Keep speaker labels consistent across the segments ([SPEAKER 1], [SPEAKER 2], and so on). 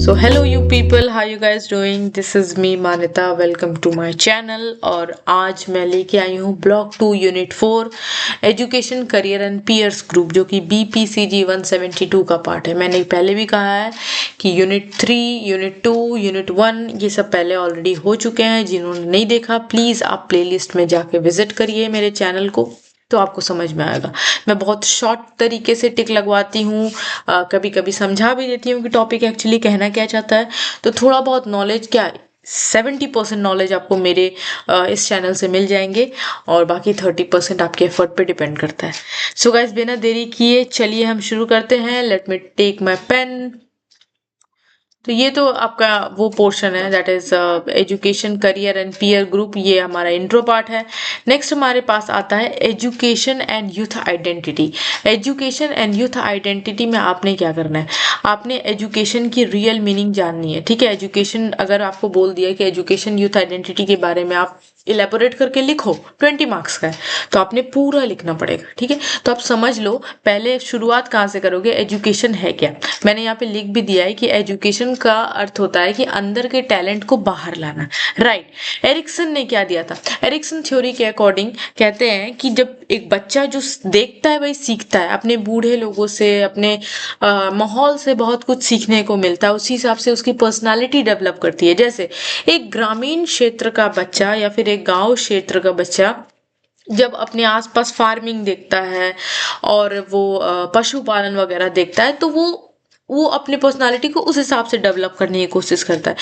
[SPEAKER 1] So hello you people, how you guys doing? This is me Manita, welcome to my channel। और आज मैं लेके आई हूँ block 2 unit 4 education career and peers group, जो कि BPCG 172 का पार्ट है। मैंने पहले भी कहा है कि यूनिट 3, यूनिट 2, यूनिट 1 ये सब पहले ऑलरेडी हो चुके हैं। जिन्होंने नहीं देखा प्लीज़ आप प्लेलिस्ट में जाके विजिट करिए मेरे चैनल को, तो आपको समझ में आएगा। मैं बहुत शॉर्ट तरीके से टिक लगवाती हूँ, कभी कभी समझा भी देती हूँ कि टॉपिक एक्चुअली कहना क्या चाहता है। तो थोड़ा बहुत नॉलेज, क्या 70% नॉलेज आपको मेरे इस चैनल से मिल जाएंगे और बाकी 30% आपके एफर्ट पे डिपेंड करता है। सो गाइस, बिना देरी किए चलिए हम शुरू करते हैं। Let me take my pen. तो ये तो आपका वो पोर्शन है, that is education career and peer group. ये हमारा इंट्रो पार्ट है। नेक्स्ट हमारे पास आता है education and youth identity. Education and youth identity में आपने क्या करना है, आपने एजुकेशन की रियल मीनिंग जाननी है। ठीक है, एजुकेशन अगर आपको बोल दिया कि एजुकेशन यूथ आइडेंटिटी के बारे में आप इलेबोरेट करके लिखो, 20 मार्क्स का है, तो आपने पूरा लिखना पड़ेगा। ठीक है, तो आप समझ लो पहले शुरुआत कहाँ से करोगे, एजुकेशन है क्या। मैंने यहाँ पे लिख भी दिया है कि एजुकेशन का अर्थ होता है कि अंदर के टैलेंट को बाहर लाना। राइट। एरिक्सन ने क्या दिया था, एरिक्सन थ्योरी के अकॉर्डिंग कहते हैं कि जब एक बच्चा जो देखता है वही सीखता है। अपने बूढ़े लोगों से, अपने माहौल से बहुत कुछ सीखने को मिलता है, उसी हिसाब से उसकी पर्सनालिटी डेवलप करती है। जैसे एक ग्रामीण क्षेत्र का बच्चा या फिर एक गांव क्षेत्र का बच्चा जब अपने आसपास फार्मिंग देखता है और वो पशुपालन वगैरह देखता है, तो वो अपने पर्सनालिटी को उस हिसाब से डेवलप करने की कोशिश करता है।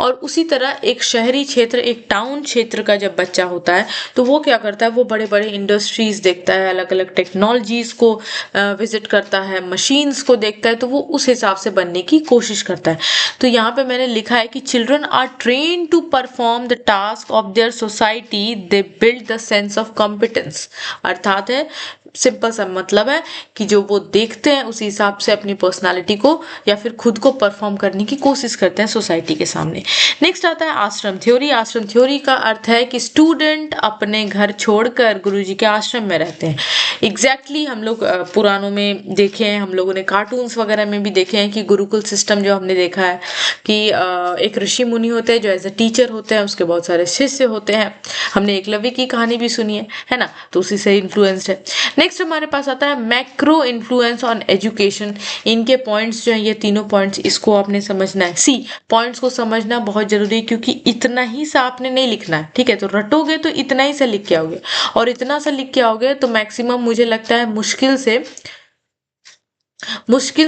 [SPEAKER 1] और उसी तरह एक शहरी क्षेत्र, एक टाउन क्षेत्र का जब बच्चा होता है तो वो क्या करता है, वो बड़े बड़े इंडस्ट्रीज देखता है, अलग अलग टेक्नोलॉजीज को विजिट करता है, मशीन्स को देखता है, तो वो उस हिसाब से बनने की कोशिश करता है। तो यहाँ पे मैंने लिखा है कि children are train to perform the task of their society, they build the sense of competence. अर्थात है, सिंपल सा मतलब है कि जो वो देखते हैं उसी हिसाब से अपनी पर्सनालिटी को या फिर खुद को परफॉर्म करने की कोशिश करते हैं सोसाइटी के सामने। नेक्स्ट आता है आश्रम थ्योरी। आश्रम थ्योरी का अर्थ है कि स्टूडेंट अपने घर छोड़कर गुरुजी के आश्रम में रहते हैं। एग्जैक्टली हम लोग पुरानों में देखे हैं, हम लोगों ने कार्टून्स वगैरह में भी देखे हैं कि गुरुकुल सिस्टम जो हमने देखा है कि एक ऋषि मुनि होते हैं जो एज अ टीचर होते हैं, उसके बहुत सारे शिष्य होते हैं। हमने एकलव्य की कहानी भी सुनी है ना, तो उसी से इन्फ्लुएंस्ड है। नेक्स्ट हमारे पास आता है मैक्रो इन्फ्लुएंस ऑन एजुकेशन। इनके पॉइंट्स जो है, ये तीनों पॉइंट्स, इसको आपने समझना है। पॉइंट्स को समझना बहुत जरूरी है, क्योंकि इतना ही सा आपने नहीं लिखना है। ठीक है, तो रटोगे तो इतना ही सा लिख के आओगे, और इतना सा लिख के आओगे तो मैक्सिमम मुझे लगता है मुश्किल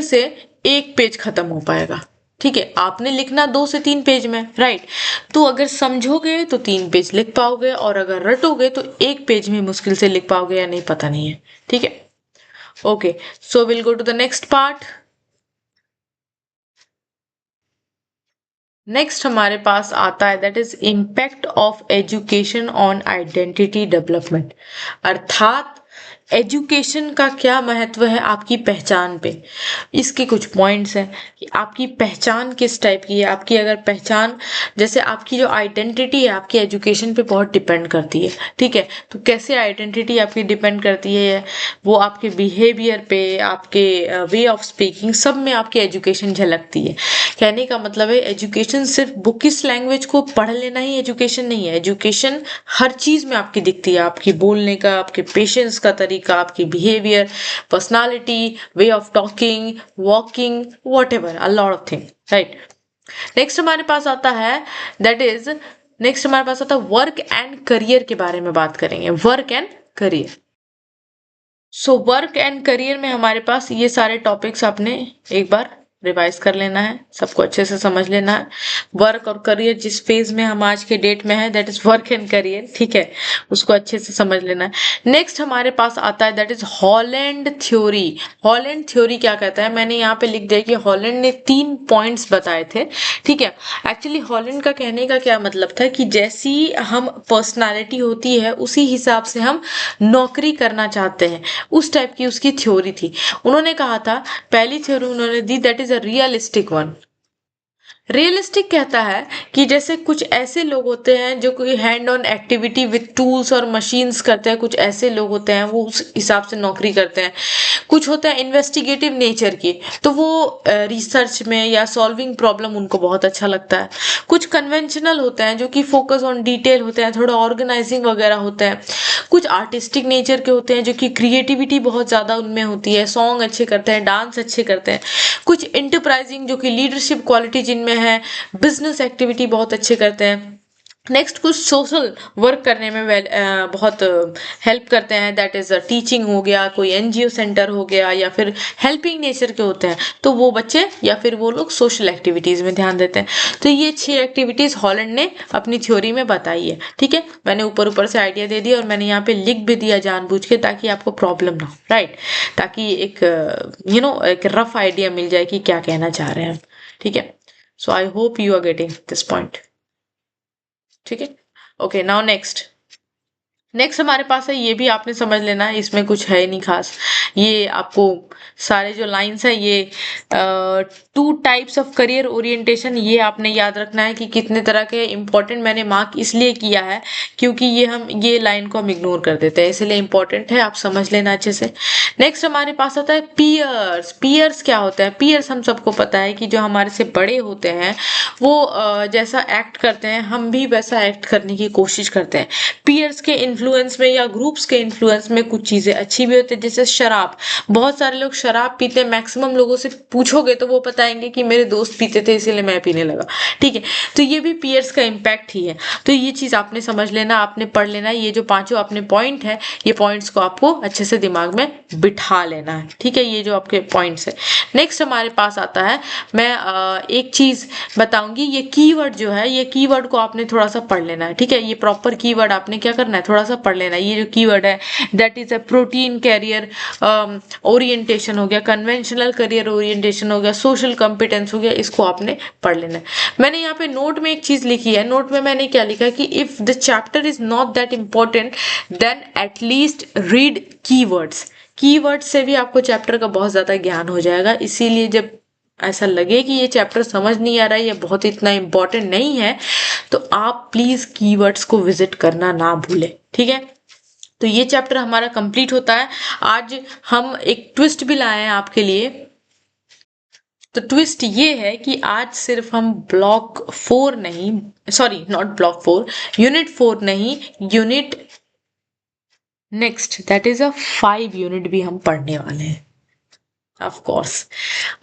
[SPEAKER 1] से 1 पेज खत्म हो पाएगा। ठीक है, आपने लिखना 2 से 3 पेज में। राइट। तो अगर समझोगे तो 3 पेज लिख पाओगे, और अगर रटोगे तो 1 पेज में मुश्किल से लिख पाओगे या नहीं, पता नहीं है। ठीक है, okay, so will go to the next part. Next हमारे पास आता है that is impact of education on identity development. अर्थात एजुकेशन का क्या महत्व है आपकी पहचान पे। इसके कुछ पॉइंट्स हैं कि आपकी पहचान किस टाइप की है। आपकी अगर पहचान, जैसे आपकी जो आइडेंटिटी है आपकी एजुकेशन पे बहुत डिपेंड करती है। ठीक है, तो कैसे आइडेंटिटी आपकी डिपेंड करती है, वो आपके बिहेवियर पे, आपके वे ऑफ स्पीकिंग, सब में आपकी एजुकेशन झलकती है। कहने का मतलब है एजुकेशन सिर्फ बुकिश लैंग्वेज को पढ़ लेना ही एजुकेशन नहीं है। एजुकेशन हर चीज में आपकी दिखती है, आपकी बोलने का, आपके पेशेंस का तरीका, आपकी behaviour, personality, way of talking, walking, what ever, a lot of thing. Right. Next हमारे पास आता है वर्क एंड करियर के बारे में बात करेंगे। Work and career. So work and career में हमारे पास ये सारे टॉपिक्स आपने एक बार रिवाइज कर लेना है, सबको अच्छे से समझ लेना है। वर्क और करियर जिस फेज में हम आज के डेट में है, that is work and career. ठीक है, उसको अच्छे से समझ लेना है। नेक्स्ट हमारे पास आता है that is Holland theory. Holland theory क्या कहता है, मैंने यहाँ पे लिख दिया कि हॉलैंड ने 3 पॉइंट्स बताए थे। ठीक है, एक्चुअली हॉलैंड का कहने का क्या मतलब था कि जैसी हम पर्सनालिटी होती है उसी हिसाब से हम नौकरी करना चाहते हैं, उस टाइप की उसकी थ्योरी थी। उन्होंने कहा था, पहली थ्योरी उन्होंने दी that is a realistic one. Realistic कहता है कि जैसे कुछ ऐसे लोग होते हैं जो कोई hand on activity with tools और मशीन्स करते हैं, कुछ ऐसे लोग होते हैं वो उस हिसाब से नौकरी करते हैं। कुछ होता है इन्वेस्टिगेटिव नेचर के, तो वो रिसर्च में या सॉल्विंग प्रॉब्लम उनको बहुत अच्छा लगता है। कुछ कन्वेंशनल होते हैं जो कि फोकस ऑन डिटेल होते हैं, थोड़ा ऑर्गेनाइजिंग वगैरह होता है। कुछ आर्टिस्टिक नेचर के होते हैं जो कि क्रिएटिविटी बहुत ज़्यादा उनमें होती है, सॉन्ग अच्छे करते हैं, डांस अच्छे करते हैं। कुछ इंटरप्राइजिंग जो कि लीडरशिप क्वालिटी जिनमें है, बिजनेस एक्टिविटी बहुत अच्छे करते हैं। नेक्स्ट कुछ सोशल वर्क करने में बहुत हेल्प करते हैं, दैट इज टीचिंग हो गया, कोई एनजीओ सेंटर हो गया, या फिर हेल्पिंग नेचर के होते हैं, तो वो बच्चे या फिर वो लोग सोशल एक्टिविटीज में ध्यान देते हैं। तो ये 6 एक्टिविटीज हॉलैंड ने अपनी थ्योरी में बताई है। ठीक है, मैंने ऊपर ऊपर से आइडिया दे दिया और मैंने यहाँ पे लिख भी दिया जानबूझ के, ताकि आपको प्रॉब्लम ना हो, राइट, ताकि एक एक रफ आइडिया मिल जाए कि क्या कहना चाह रहे हैं। ठीक है, so I hope you are getting this point. ठीक है, ओके, नाउ नेक्स्ट हमारे पास है, ये भी आपने समझ लेना है, इसमें कुछ है नहीं खास। ये आपको सारे जो लाइंस है, ये 2 टाइप्स ऑफ करियर ओरिएंटेशन, ये आपने याद रखना है कि कितने तरह के इंपॉर्टेंट मैंने मार्क इसलिए किया है क्योंकि ये लाइन को हम इग्नोर कर देते हैं, इसलिए इंपॉर्टेंट है, आप समझ लेना अच्छे से। नेक्स्ट हमारे पास आता है पीयर्स। पीयर्स क्या होता है? पीयर्स हम सबको पता है कि जो हमारे से बड़े होते हैं वो जैसा एक्ट करते हैं हम भी वैसा एक्ट करने की कोशिश करते हैं। पीयर्स के इन्फ्लुएंस में या ग्रुप्स के इन्फ्लुएंस में कुछ चीजें अच्छी भी होती है, जैसे शराब। बहुत सारे लोग शराब पीते हैं, मैक्सिमम लोगों से पूछोगे तो वो बताएंगे कि मेरे दोस्त पीते थे इसीलिए मैं पीने लगा। ठीक है, तो ये भी पीयर्स का इम्पैक्ट ही है। तो ये चीज आपने समझ लेना, आपने पढ़ लेना, ये जो 5 अपने पॉइंट है, ये पॉइंट्स को आपको अच्छे से दिमाग में बिठा लेना है। ठीक है, ये जो आपके पॉइंट्स है। नेक्स्ट हमारे पास आता है, मैं एक चीज बताऊंगी, ये कीवर्ड जो है, ये कीवर्ड को आपने थोड़ा सा पढ़ लेना है। ठीक है, ये प्रॉपर कीवर्ड आपने क्या करना है, थोड़ा सा पढ़ लेना है। ये जो कीवर्ड है, that is a protein career orientation हो गया, कन्वेंशनल करियर ओरिएंटेशन हो गया, सोशल कॉम्पिटेंस हो गया, इसको आपने पढ़ लेना है। मैंने यहाँ पे नोट में एक चीज लिखी है, नोट में मैंने क्या लिखा कि if the chapter is not that important then at least read keywords. Keyword से भी आपको चैप्टर का बहुत ज्यादा ज्ञान हो जाएगा। इसीलिए जब ऐसा लगे कि ये चैप्टर समझ नहीं आ रहा है, ये बहुत इतना इंपॉर्टेंट नहीं है, तो आप प्लीज कीवर्ड्स को विजिट करना ना भूलें। ठीक है, तो ये चैप्टर हमारा कंप्लीट होता है। आज हम एक ट्विस्ट भी लाए हैं आपके लिए। तो ट्विस्ट ये है कि आज सिर्फ हम ब्लॉक 4 नहीं, सॉरी नॉट ब्लॉक 4, यूनिट 4 नहीं, unit next that is 5 unit भी हम पढ़ने वाले हैं। ऑफ कोर्स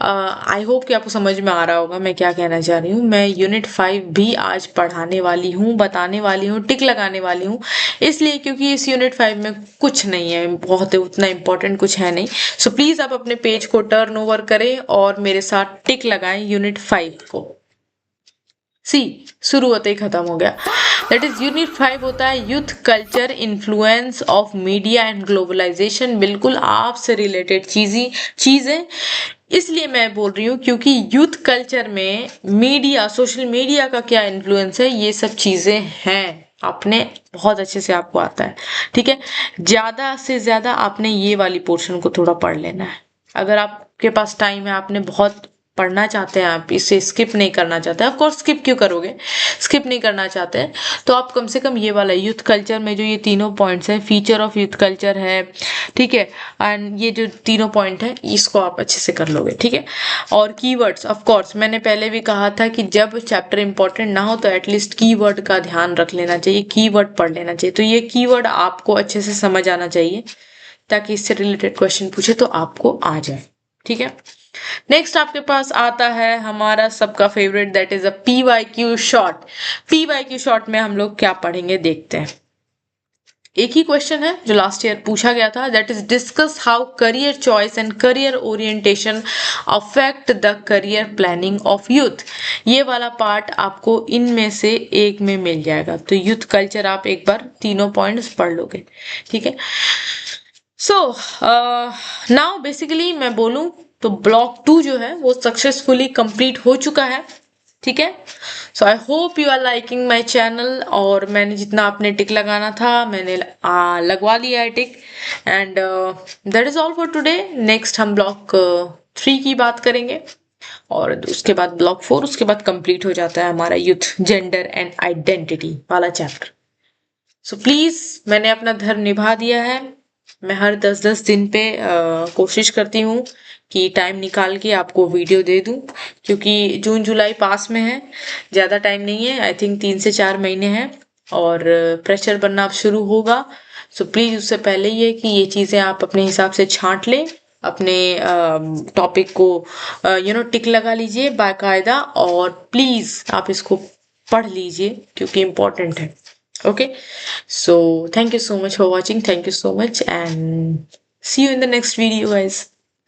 [SPEAKER 1] आई होप कि आपको समझ में आ रहा होगा मैं क्या कहना चाह रही हूँ। मैं यूनिट 5 भी आज पढ़ाने वाली हूँ, बताने वाली हूँ, टिक लगाने वाली हूँ, इसलिए क्योंकि इस यूनिट 5 में कुछ नहीं है, बहुत उतना इम्पोर्टेंट कुछ है नहीं। सो प्लीज आप अपने पेज को टर्न ओवर करें और मेरे साथ टिक लगाएं यूनिट 5 को। सी शुरू होते ही खत्म हो गया। दैट इज यूनिट 5 होता है youth culture, influence of media and globalization. बिल्कुल आपसे रिलेटेड चीजें इसलिए मैं बोल रही हूँ क्योंकि यूथ कल्चर में मीडिया, सोशल मीडिया का क्या इन्फ्लुएंस है, ये सब चीजें हैं, आपने बहुत अच्छे से आपको आता है। ठीक है, ज्यादा से ज्यादा आपने ये वाली पोर्शन को थोड़ा पढ़ लेना है। अगर आपके पास टाइम है, आपने बहुत पढ़ना चाहते हैं, आप इसे स्किप नहीं करना चाहते, ऑफ कोर्स स्किप क्यों करोगे, स्किप नहीं करना चाहते हैं तो आप कम से कम ये वाला यूथ कल्चर में जो ये तीनों पॉइंट्स हैं, फीचर ऑफ यूथ कल्चर है, ठीक है, एंड ये जो तीनों पॉइंट है इसको आप अच्छे से कर लोगे। ठीक है, और कीवर्ड्स, ऑफ कोर्स मैंने पहले भी कहा था कि जब चैप्टर इंपॉर्टेंट ना हो तो एटलीस्ट कीवर्ड का ध्यान रख लेना चाहिए, कीवर्ड पढ़ लेना चाहिए। तो ये कीवर्ड आपको अच्छे से समझ आना चाहिए ताकि इससे रिलेटेड क्वेश्चन पूछे तो आपको आ जाए। ठीक है, नेक्स्ट आपके पास आता है हमारा सबका favourite, that is a PYQ short. PYQ short में हम लोग क्या पढ़ेंगे देखते हैं। एक ही क्वेश्चन है जो लास्ट ईयर पूछा गया था, that is discuss how career choice and career orientation affect the career planning of youth. ये वाला पार्ट आपको इनमें से एक में मिल जाएगा। तो यूथ कल्चर आप एक बार तीनों पॉइंट्स पढ़ लोगे। ठीक है, सो नाउ बेसिकली मैं बोलूं तो ब्लॉक 2 जो है वो सक्सेसफुली कंप्लीट हो चुका है। ठीक है, so I hope you are liking my channel, और मैंने जितना आपने टिक लगाना था मैंने लगवा लिया है tick, and that is all for today. Next हम ब्लॉक 3 की बात करेंगे। और उसके बाद ब्लॉक 4, उसके बाद कंप्लीट हो जाता है हमारा यूथ जेंडर एंड आइडेंटिटी वाला चैप्टर। सो प्लीज, मैंने अपना धर्म निभा दिया है। मैं हर 10-10 दिन पे कोशिश करती हूँ कि टाइम निकाल के आपको वीडियो दे दूं, क्योंकि जून जुलाई पास में है, ज़्यादा टाइम नहीं है, आई थिंक 3 से 4 महीने हैं और प्रेशर बनना अब शुरू होगा। सो प्लीज़ उससे पहले ही है कि ये चीज़ें आप अपने हिसाब से छांट लें, अपने टॉपिक को टिक लगा लीजिए बाकायदा, और प्लीज़ आप इसको पढ़ लीजिए क्योंकि इम्पोर्टेंट है। Okay, so thank you so much for watching. Thank you so much, and see you in the next video, guys.